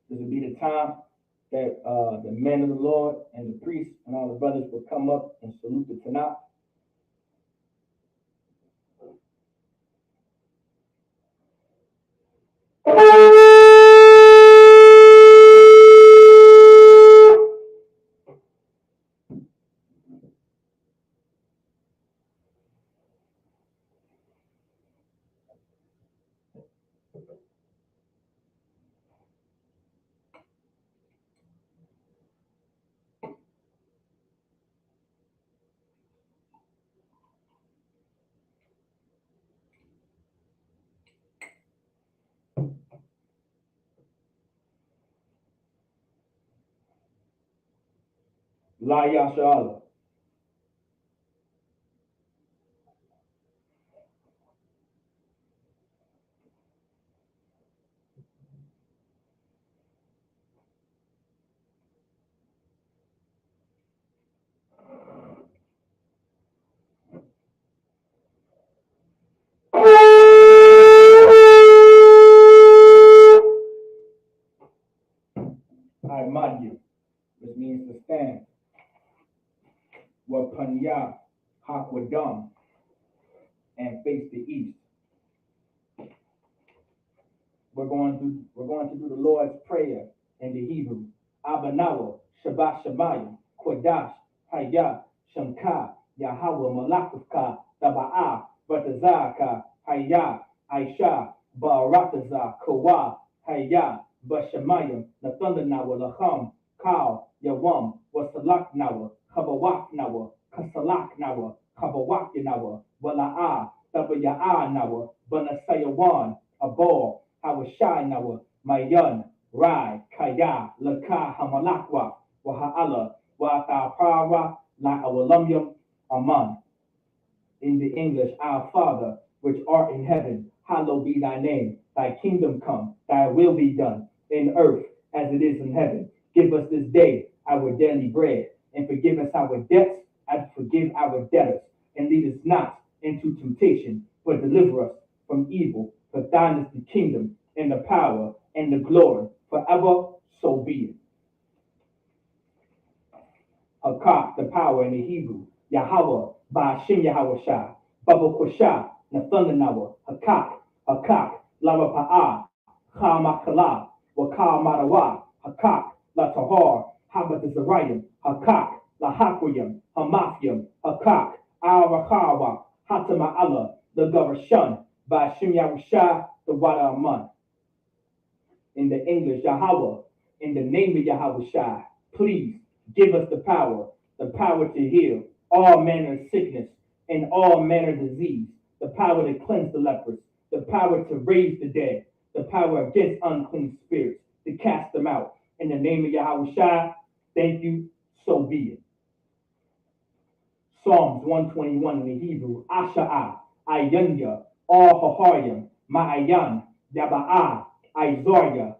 This will be the time that the men of the Lord and the priests and all the brothers will come up and salute the Tanakh. La Yashala. I mod you, which means to stand. Wapanya, Hakwadam, and face the east. We're going to do the Lord's Prayer in the Hebrew. Abanawa, Shabbat Shemayim, Kodash, Hayah, Shamka, Yahweh, Malakufka, Taba'a, Batazaka, Hayah, Aisha, Ba'arataza, Kawa, Hayah, Bashamayim, Nathundanawa, Lacham, Kal, Yawam, Wasalaknawa, Kabawak Nawa, Kasalak Nawa, Kabawak Nawa, Wala'a, Tabaya'a Nawa, Banasayawan, Abor, Hawashai Nawa, Mayan, Rai, Kaya, Laka, Hamalakwa, Waha'ala, Watapara, La Awalamyam, Aman. In the English, Our Father, which art in heaven, hallowed be thy name. Thy kingdom come, thy will be done, in earth as it is in heaven. Give us this day our daily bread, and forgive us our debts as we forgive our debtors. And lead us not into temptation, but deliver us from evil. For thine is the kingdom, and the power, and the glory, forever, so be it. Hakak, the power in the Hebrew, Yahweh, Ba'ashem Yahweh Shai, Baba Koshah, Nathanawa, Hakak, Lava Pa'a, Chamakala, Wakal Marawa, Hakak, La Tahar, Habat Zerayim, Hakak, La Hakwayim, Hamafiam, Hakak, Al Rakawa, Hatama Allah, the Garashan, Ba'ashem Yahweh Shai, the Wada Aman. In the English, Yahweh, in the name of Yahweh Shai, please give us the power to heal all manner of sickness and all manner of disease, the power to cleanse the lepers, the power to raise the dead, the power against unclean spirits, to cast them out. In the name of Yahweh Shai, thank you, so be it. Psalms 121 in the Hebrew, Asha'a, Ayanya, All Haharyam, Ma'ayan, Yaba'a, Izoria,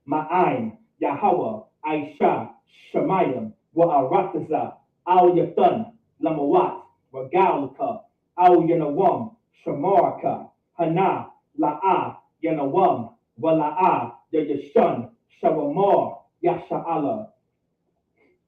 Ma'aim, Yahweh, Aisha, Shemayim, Wa'arataza, Al Yathan, Lamawat, Wagalka, Al Yanawam, Shamarka, Hana, La'a, Yanawam, Wala'a, Yayashun, Shawamar, Yasha'ala,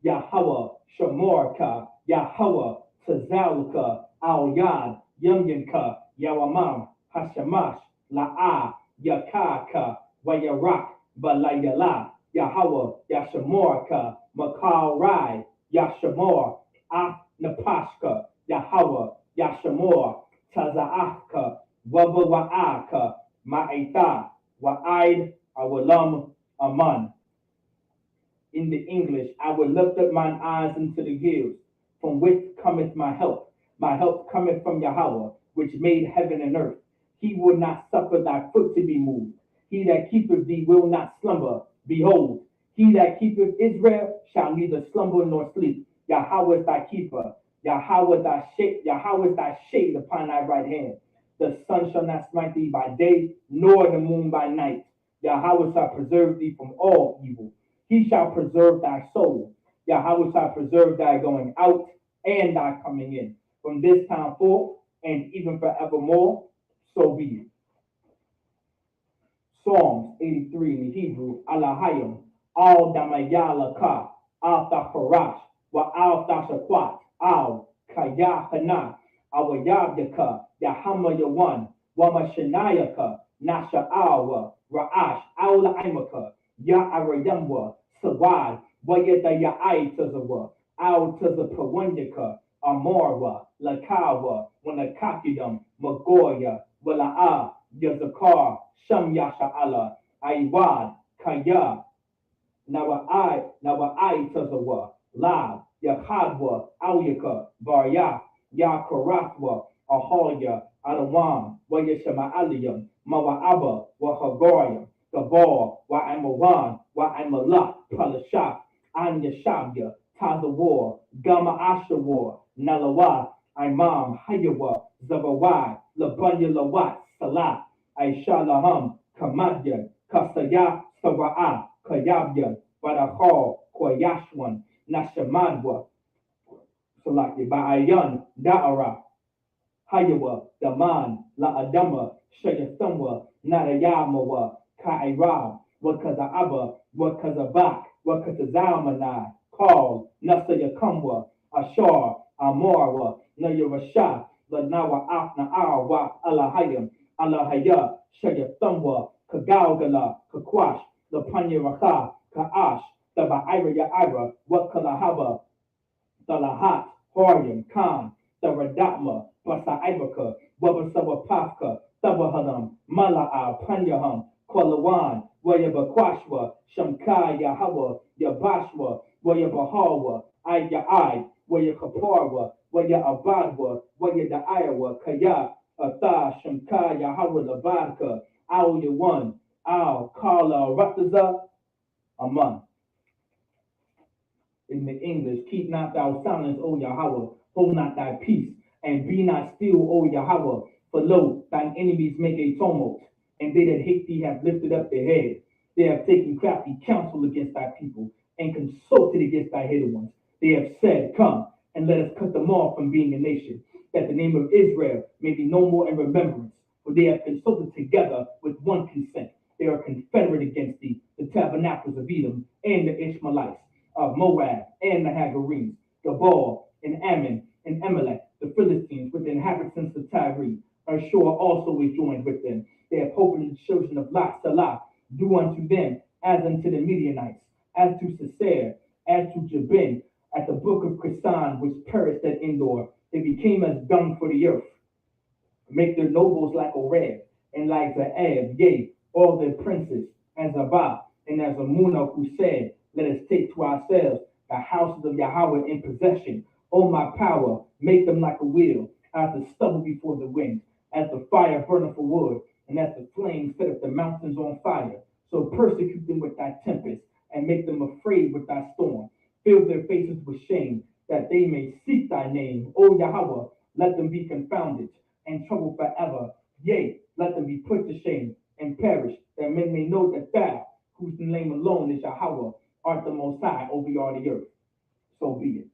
Yahweh, Shamarka, Yahweh, Tazalka, Al Yad, Yumyanka, Yawamam, Hashamash, La'a, Yakaka, Wayarak, Balayala, Yahweh, Yashamorka, Makal Rai, Yashamor, Ah Napashka, Yahweh, Yashamor, Tazaaka, Wabawaaka, Ma'ita, Wa'id, Awalam, Aman. In the English, I will lift up mine eyes into the hills, from which cometh my help. My help cometh from Yahweh, which made heaven and earth. He will not suffer thy foot to be moved. He that keepeth thee will not slumber. Behold, he that keepeth Israel shall neither slumber nor sleep. Yahweh is thy keeper. Yahweh is thy shade upon thy right hand. The sun shall not smite thee by day, nor the moon by night. Yahweh shall preserve thee from all evil. He shall preserve thy soul. Yahweh shall preserve thy going out and thy coming in, from this time forth and even forevermore. So be it. Psalms 83 in the Hebrew, Alahayim, Al Damayalaka, Al Thacharash, Wa Al Thashakwat, Al Kayahana, Awayabdaka, Yahama Yawan, Wamashanayaka, Nasha'awa, Ra'ash, Al Laimaka, Ya'arayamwa, Sawad, Wayata Ya'ai Tazawa, Al Tazapawanyaka, Amorwa, Lakawa, Wanakakidam, Magoya, Wala'a, Yazakar, Sham Yasha'ala, Aiwad, Kaya, Nawa'ai Tazawa, La, Yakadwa, Auyaka, Barya, Yakarathwa, Ahalya, Adawam, Wayashama'aliyam, Mawa'aba, Wahagoyam, Gabor, Wa'amawan, Wa'amala, Palashah, Anyashabya, Tazawar, Gama Ashawar, Nalawa, Imam, Hayawa, Zabawai, Labanya Lawat, Salah, Aisha Laham, Kamadyan, Kasaya, Sawa'a, Kayabyan, Badahar, Koyashwan, Nashamadwa, Salaki, Ba'ayan, Da'ara, Hayawa, Daman, La'adama, Shayathamwa, Narayamawa, Ka'irab, Wakaza'aba, Wakazabak, Wakazazalmanai, Call, Nasayakamwa, Ashar, Amorwa, Nayarasha, Lanawa Afna'arwa, Alahayam, Alahaya, Shayathamwa, Kagalgala, Kakwash, Lapanyaraha, Ka'ash, Taba'ira Ya'ira, Wakalahaba, Talahat, Horyam, Khan, Taradatma, Basa'ibaka, Wabasawapafka, Tabahadam, Mala'a, Panyaham, Kwalawan, Wayabakwashwa, Shamkai, Yahawa, Yabashwa, Wayabahawa, I, Waya Kaparwa, Waya Abadwa, Waya the Iowa, Kaya, Atha, Shamka, Yahweh Lavadka, Al Yawan, Al Kala Rataza, Aman. In the English, keep not thou silence, O Yahweh, hold not thy peace, and be not still, O Yahweh, for lo, thine enemies make a tumult, and they that hate thee have lifted up their head. They have taken crafty counsel against thy people, and consulted against thy hidden ones. They have said, come, and let us cut them off from being a nation, that the name of Israel may be no more in remembrance. For they have consulted together with one consent. They are confederate against thee, the tabernacles of Edom, and the Ishmaelites of Moab, and the Hagarenes, Gabal, and Ammon, and Amalek, the Philistines, with the inhabitants of Tyre. Ashur also is joined with them. They have hope in the children of Lot, Salah, do unto them as unto the Midianites, as to Sisera, as to Jabin, at the brook of Krisan, which perished at Endor. They became as dung for the earth. Make their nobles like Oreb, and like Zaab, yea, all their princes, as Abba, and as Amunah, who said, let us take to ourselves the houses of Yahweh in possession. O my power, make them like a wheel, as the stubble before the wind, as the fire burneth for wood, and as the flame setteth the mountains on fire. So persecute them with thy tempest, and make them afraid with thy storm. Fill their faces with shame, that they may seek thy name. O Yahweh, let them be confounded, and troubled forever. Yea, let them be put to shame, and perish, that men may know that thou, whose name alone is Yahweh, art the Most High over all the earth. So be it.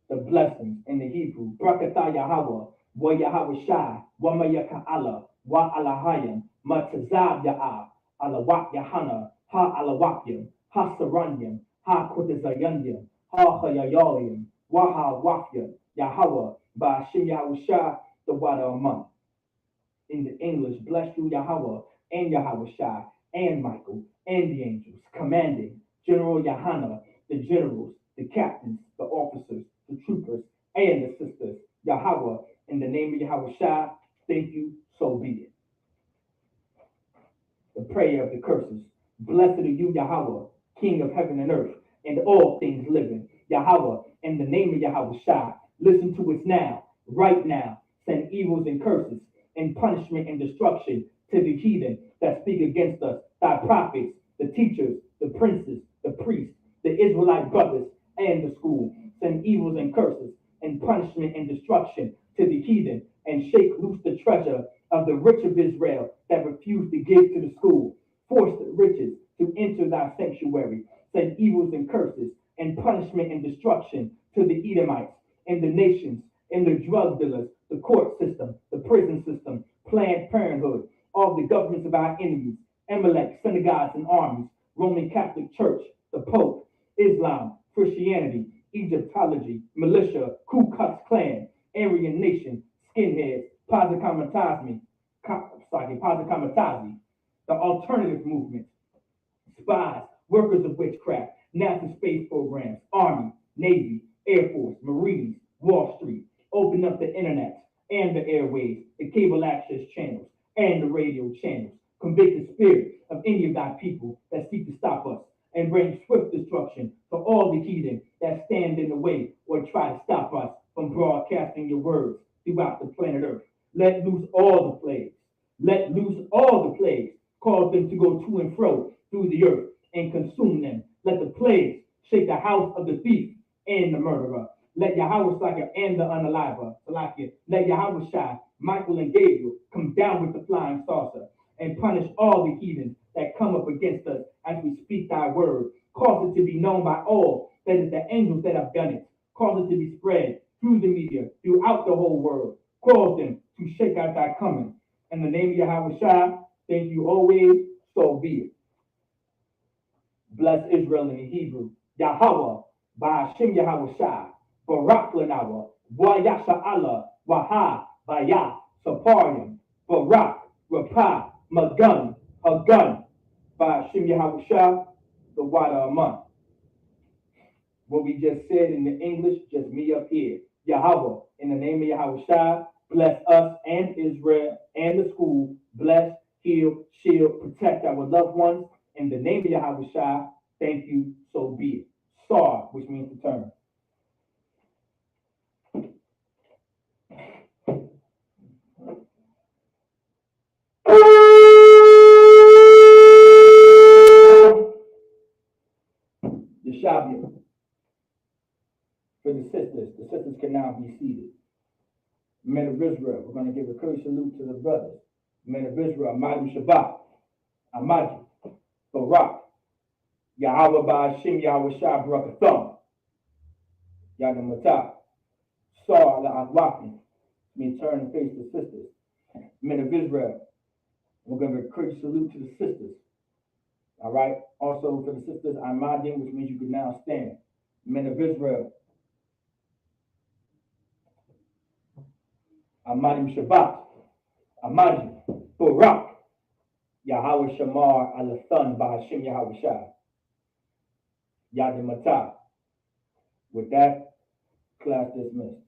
The blessings in the Hebrew, Brakatha Yahweh, Wa Yahweh Shai, Wa Mayaka Allah, Wa Alahayim, Matazab Ya'ab, Alawak Yahana, Ha Alawakyim, Ha Saranyim, Ha Kutazayanyim, Ha Hayayalim, Wa Ha Wafyim, Yahweh, Ba'ashim Yahweh Shai, the water among. In the English, bless you Yahweh, and Yahweh Shai, and Michael, and the angels, commanding General Yahana, the generals, the captains, the officers, the troopers, and the sisters. Yahweh, in the name of Yahweh Shai, thank you, so be it. The prayer of the curses. Blessed are you, Yahweh, King of heaven and earth, and all things living. Yahweh, in the name of Yahweh Shai, listen to us now, right now. Send evils and curses, and punishment and destruction to the heathen that speak against us, thy prophets, the teachers, the princes, the priests, the Israelite brothers, and the school. Send evils and curses, and punishment and destruction to the heathen, and shake loose the treasure of the rich of Israel that refuse to give to the school. Force the riches to enter thy sanctuary. Send evils and curses, and punishment and destruction to the Edomites, and the nations, and the drug dealers, the court system, the prison system, Planned Parenthood, all the governments of our enemies, Amalek, synagogues and armies, Roman Catholic Church, the Pope, Islam, Christianity, Egyptology, militia, Ku Klux Klan, Aryan Nation, skinheads, Positkamatazi, the alternative movement, spies, workers of witchcraft, NASA space programs, Army, Navy, Air Force, Marines, Wall Street, open up the internet and the airways, the cable access channels, and the radio channels. Convict the spirit of any of thy people that seek to stop us, and bring swift destruction to all the heathen that stand in the way or try to stop us from broadcasting your words throughout the planet Earth. Let loose all the plagues. Let loose all the plagues. Cause them to go to and fro through the earth and consume them. Let the plagues shake the house of the thief and the murderer. Let Yahweh Shai and the unaliver, let Yahweh Shai, Michael and Gabriel come down with the flying saucer and punish all the heathens that come up against us as we speak thy word. Cause it to be known by all that it's the angels that have done it. Cause it to be spread through the media, throughout the whole world. Cause them to shake out thy coming. In the name of Yahweh Shai, thank you always, so be it. Bless Israel in the Hebrew. Yahweh, Ba'ashim Yahweh Shai, Barak Lanawa, Wa Yasha Allah, Waha, Baya, Saparim, Barak, Rapah, Magun, Hagun, Ba'ashim Yahweh Shai, the water among. What we just said in the English, just me up here. Yahweh, in the name of Yahweh Shai, bless us and Israel and the school. Bless, heal, shield, protect our loved ones. In the name of Yahweh Shai, thank you, so be it. So Sar, which means to turn. The Shabbat for the sisters. The sisters can now be seated. Men of Israel, we're going to give a courteous salute to the brothers. Men of Israel, Amadu Shabbat, Amadu, Barak, Yahweh Ba'ashim, Yahweh Shah, Barakatham, Yahweh Matah, Sar La'avlakim, means turn and face the sisters. Men of Israel, we're going to give a courteous salute to the sisters. All right. Also for the sisters, Amadim, which means you can now stand. Men of Israel, Amadim Shabbat, Amadim, Barak, Yahweh Shamar Alathan Bahashim Yahweh Shah, Yadim Matah. With that, class dismissed.